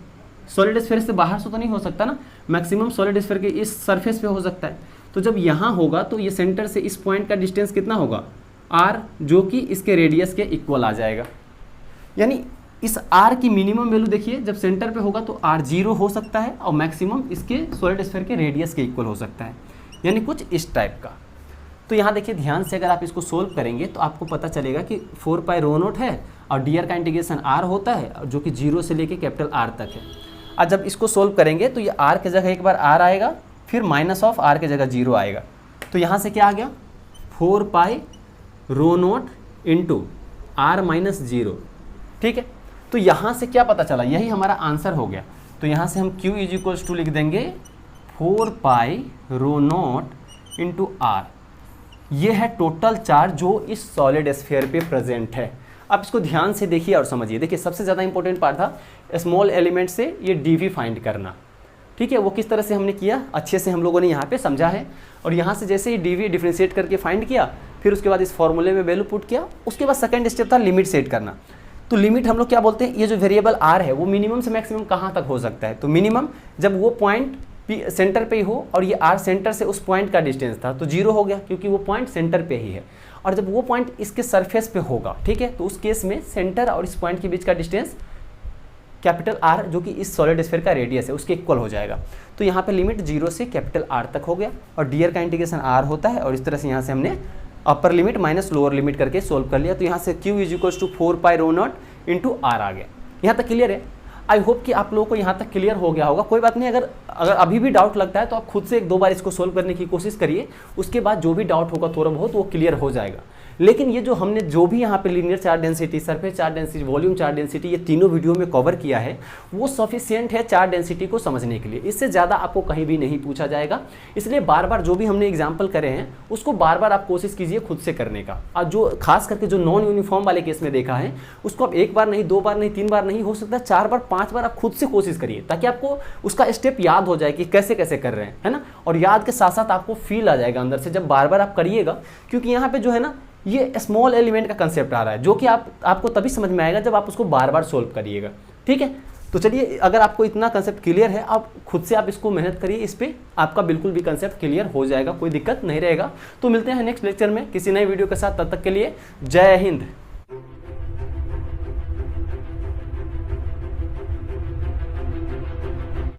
सॉलिड स्फीयर से बाहर से तो नहीं हो सकता ना, मैक्सिमम सॉलिड स्फीयर के इस सरफेस पे हो सकता है। तो जब यहाँ होगा तो ये सेंटर से इस पॉइंट का डिस्टेंस कितना होगा, आर, जो कि इसके रेडियस के इक्वल आ जाएगा। यानी इस आर की मिनिमम वैल्यू देखिए जब सेंटर पे होगा तो आर 0 हो सकता है और मैक्सिमम इसके सॉलिड स्फीयर के रेडियस के इक्वल हो सकता है, यानी कुछ इस टाइप का। तो यहाँ देखिए ध्यान से अगर आप इसको सोल्व करेंगे तो आपको पता चलेगा कि 4 पाई रो नोट है और डी आर का इंटीग्रेशन आर होता है जो कि 0 से लेके कैपिटल आर तक है। और जब इसको सोल्व करेंगे तो ये आर के जगह एक बार आर आएगा, फिर माइनस ऑफ आर के जगह 0 आएगा। तो यहाँ से क्या आ गया, 4 pi row note into are minus 0, ठीक है। तो यहाँ से क्या पता चला, यही हमारा आंसर हो गया। तो यहाँ से हम Q इज इक्वल्स टू लिख देंगे 4 pi row note into are. ये है टोटल चार्ज जो इस सॉलिड स्फीयर पे प्रेजेंट है। अब इसको ध्यान से देखिए और समझिए। देखिए सबसे ज़्यादा इंपॉर्टेंट पार्ट था स्मॉल एलिमेंट से ये डीवी फाइंड करना, ठीक है। वो किस तरह से हमने किया, अच्छे से हम लोगों ने यहाँ पे समझा है। और यहाँ से जैसे ही डीवी डिफ्रेंशिएट करके फाइंड किया, फिर उसके बाद इस फॉर्मूले में वैल्यू पुट किया, उसके बाद सेकंड स्टेप था लिमिट सेट करना। तो लिमिट हम लोग क्या बोलते हैं, ये जो वेरिएबल आर है वो मिनिमम से मैक्सिमम कहाँ तक हो सकता है। तो मिनिमम जब वो पॉइंट सेंटर पे ही हो और ये आर सेंटर से उस पॉइंट का डिस्टेंस था तो 0 हो गया क्योंकि वो पॉइंट सेंटर पे ही है। और जब वो पॉइंट इसके सरफेस पे होगा, ठीक है, तो उस केस में सेंटर और इस पॉइंट के बीच का डिस्टेंस कैपिटल आर जो कि इस सॉलिड स्फीयर का रेडियस है उसके इक्वल हो जाएगा। तो यहाँ पे लिमिट 0 से कैपिटल आर तक हो गया और डी आर का इंटीग्रेशन आर होता है। और इस तरह से यहाँ से हमने upper limit minus lower limit करके सोल्व कर लिया। तो यहाँ से Q is equals to 4 pi rho not into R आ गया। यहाँ तक क्लियर है। आई होप कि आप लोगों को यहाँ तक क्लियर हो गया होगा। कोई बात नहीं, अगर अभी भी डाउट लगता है तो आप खुद से 1-2 बार इसको सोल्व करने की कोशिश करिए, उसके बाद जो भी डाउट होगा थोड़ा बहुत वो क्लियर हो जाएगा। लेकिन ये जो हमने जो भी यहाँ पे linear charge density, surface charge density, volume charge density, ये तीनों वीडियो में कवर किया है, वो सफिशिएंट है चार्ज डेंसिटी को समझने के लिए। इससे ज़्यादा आपको कहीं भी नहीं पूछा जाएगा। इसलिए बार बार जो भी हमने एग्जाम्पल करे हैं उसको बार बार आप कोशिश कीजिए खुद से करने का। और जो खास करके जो नॉन यूनिफॉर्म वाले केस में देखा है उसको आप 1 बार नहीं, 2 बार नहीं, 3 बार नहीं, हो सकता है 4 बार 5 बार आप खुद से कोशिश करिए, ताकि आपको उसका स्टेप याद हो जाए कि कैसे कैसे कर रहे हैं, है ना। और याद के साथ साथ आपको फील आ जाएगा अंदर से जब बार बार आप करिएगा, क्योंकि यहाँ पे जो है ना ये स्मॉल एलिमेंट का कंसेप्ट आ रहा है, जो कि आपको तभी समझ में आएगा जब आप उसको बार बार सोल्व करिएगा। ठीक है, तो चलिए, अगर आपको इतना कंसेप्ट क्लियर है, आप खुद से आप इसको मेहनत करिए, इस पे आपका बिल्कुल भी कंसेप्ट क्लियर हो जाएगा, कोई दिक्कत नहीं रहेगा। तो मिलते हैं नेक्स्ट लेक्चर में किसी नए वीडियो के साथ, तब तक के लिए जय हिंद।